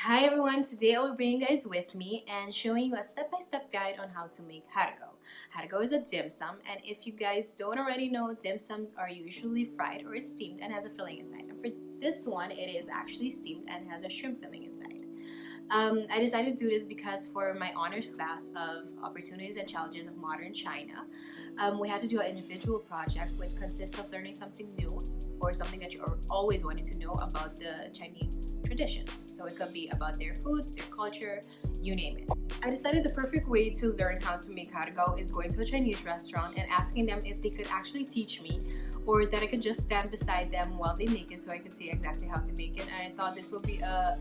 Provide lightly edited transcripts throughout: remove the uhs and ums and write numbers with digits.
Hi everyone, today I will bring you guys with me and showing you a step-by-step guide on how to make howto. Howto is a dim sum, and if you guys don't already know, dim sums are usually fried or steamed and has a filling inside. And for this one, it is actually steamed and has a shrimp filling inside. I decided to do this because for my honors class of Opportunities and Challenges of Modern China, we had to do an individual project which consists of learning something new or something that you always wanted to know about the Chinese traditions. So it could be about their food, their culture, you name it. I decided the perfect way to learn how to make hotdog is going to a Chinese restaurant and asking them if they could actually teach me, or that I could just stand beside them while they make it so I could see exactly how to make it. And I thought this would be a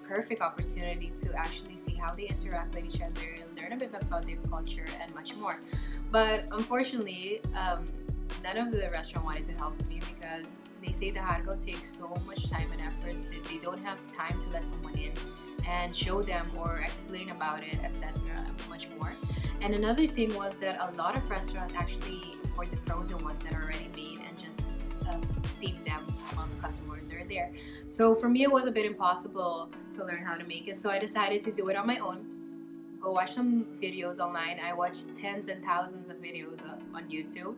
perfect opportunity to actually see how they interact with each other, learn a bit about their culture and much more. But unfortunately, none of the restaurant wanted to help me because they say the hotdog takes so much time and effort that they don't have time to let someone in and show them or explain about it, etc. and much more. And another thing was that a lot of restaurants actually import the frozen ones that are already made and just steam them while the customers are there. So for me, it was a bit impossible to learn how to make it. So I decided to do it on my own. Go watch some videos online. I watched tens and thousands of videos on YouTube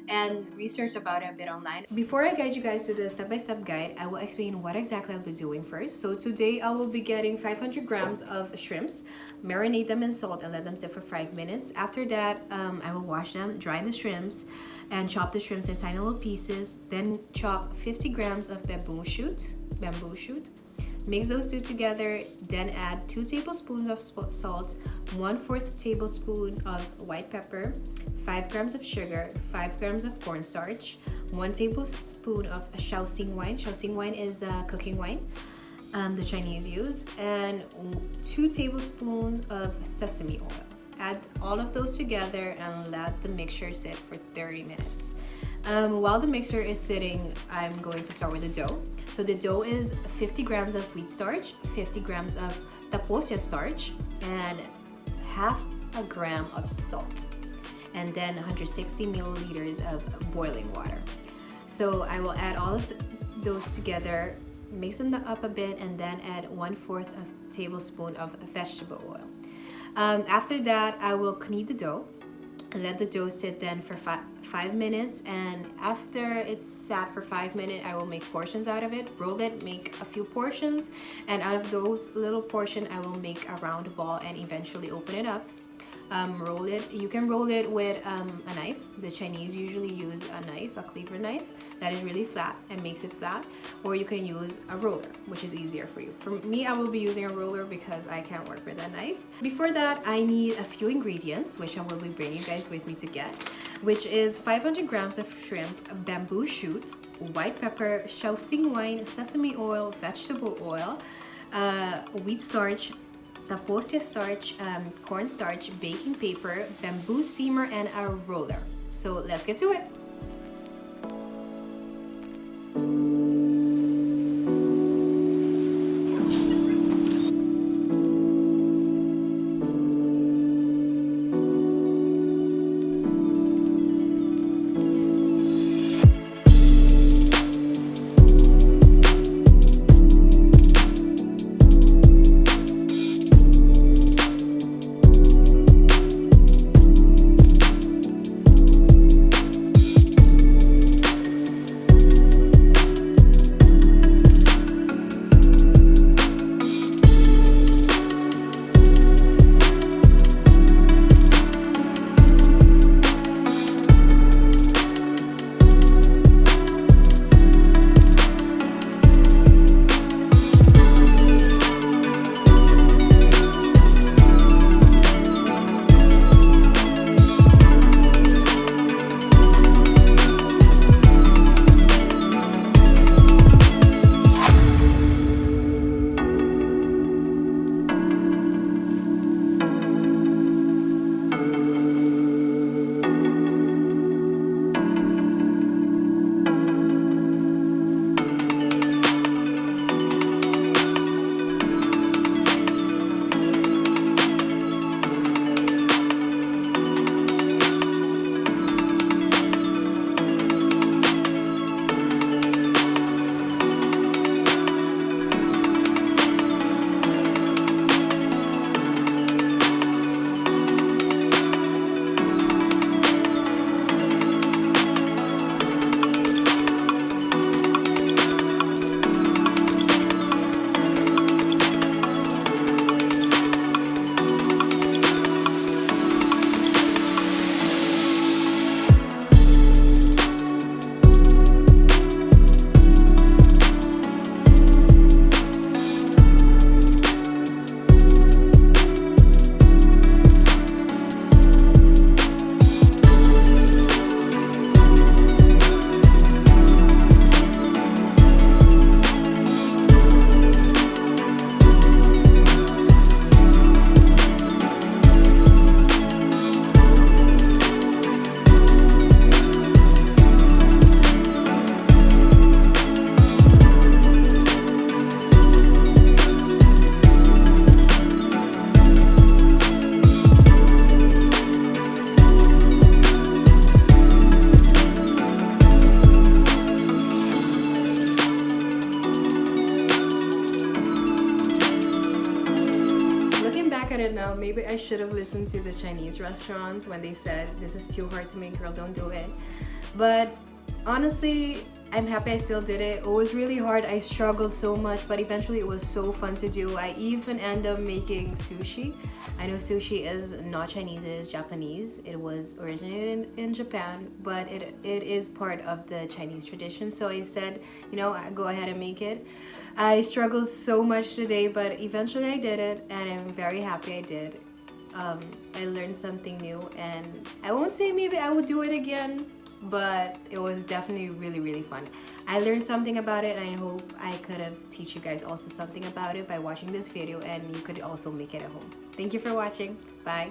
and research about it a bit online. Before I guide you guys to the step-by-step guide, I will explain what exactly I'll be doing first. So today I will be getting 500 grams of shrimps, marinate them in salt and let them sit for 5 minutes. After that, I will wash them, dry the shrimps, and chop the shrimps in tiny little pieces. Then chop 50 grams of bamboo shoot. Mix those two together, then add 2 tablespoons of salt, 1/4 tablespoon of white pepper, 5 grams of sugar, 5 grams of cornstarch, 1 tablespoon of Shaoxing wine. Shaoxing wine is cooking wine the Chinese use, and 2 tablespoons of sesame oil. Add all of those together and let the mixture sit for 30 minutes. While the mixer is sitting, I'm going to start with the dough. So the dough is 50 grams of wheat starch, 50 grams of tapioca starch, and half a gram of salt, and then 160 milliliters of boiling water. So I will add all of those together, mix them up a bit, and then add 1/4 of tablespoon of vegetable oil. After that, I will knead the dough and let the dough sit then for 5 minutes, and after it's sat for 5 minutes, I will make portions out of it, roll it, make a few portions, and out of those little portions I will make a round ball and eventually open it up. Roll it. You can roll it with a knife. The Chinese usually use a knife, a cleaver knife that is really flat and makes it flat, or you can use a roller, which is easier for you. For me, I will be using a roller because I can't work with a knife. Before that, I need a few ingredients, which I will be bringing you guys with me to get, which is 500 grams of shrimp, bamboo shoot, white pepper, Shaoxing wine, sesame oil, vegetable oil, wheat starch, tapioca starch, cornstarch, baking paper, bamboo steamer, and a roller. So let's get to it. should have listened to the Chinese restaurants when they said this is too hard to make, girl, don't do it. But honestly, I'm happy I still did it. It was really hard. I struggled so much, but eventually it was so fun to do. I even ended up making sushi. I know sushi is not Chinese, it is Japanese. It was originated in Japan, but it is part of the Chinese tradition. So I said, you know, go ahead and make it. I struggled so much today, but eventually I did it, and I'm very happy I did. I learned something new, and I won't say maybe I would do it again, but it was definitely really fun. I learned something about it, and I hope I could have teach you guys also something about it by watching this video, and you could also make it at home. Thank you for watching. Bye.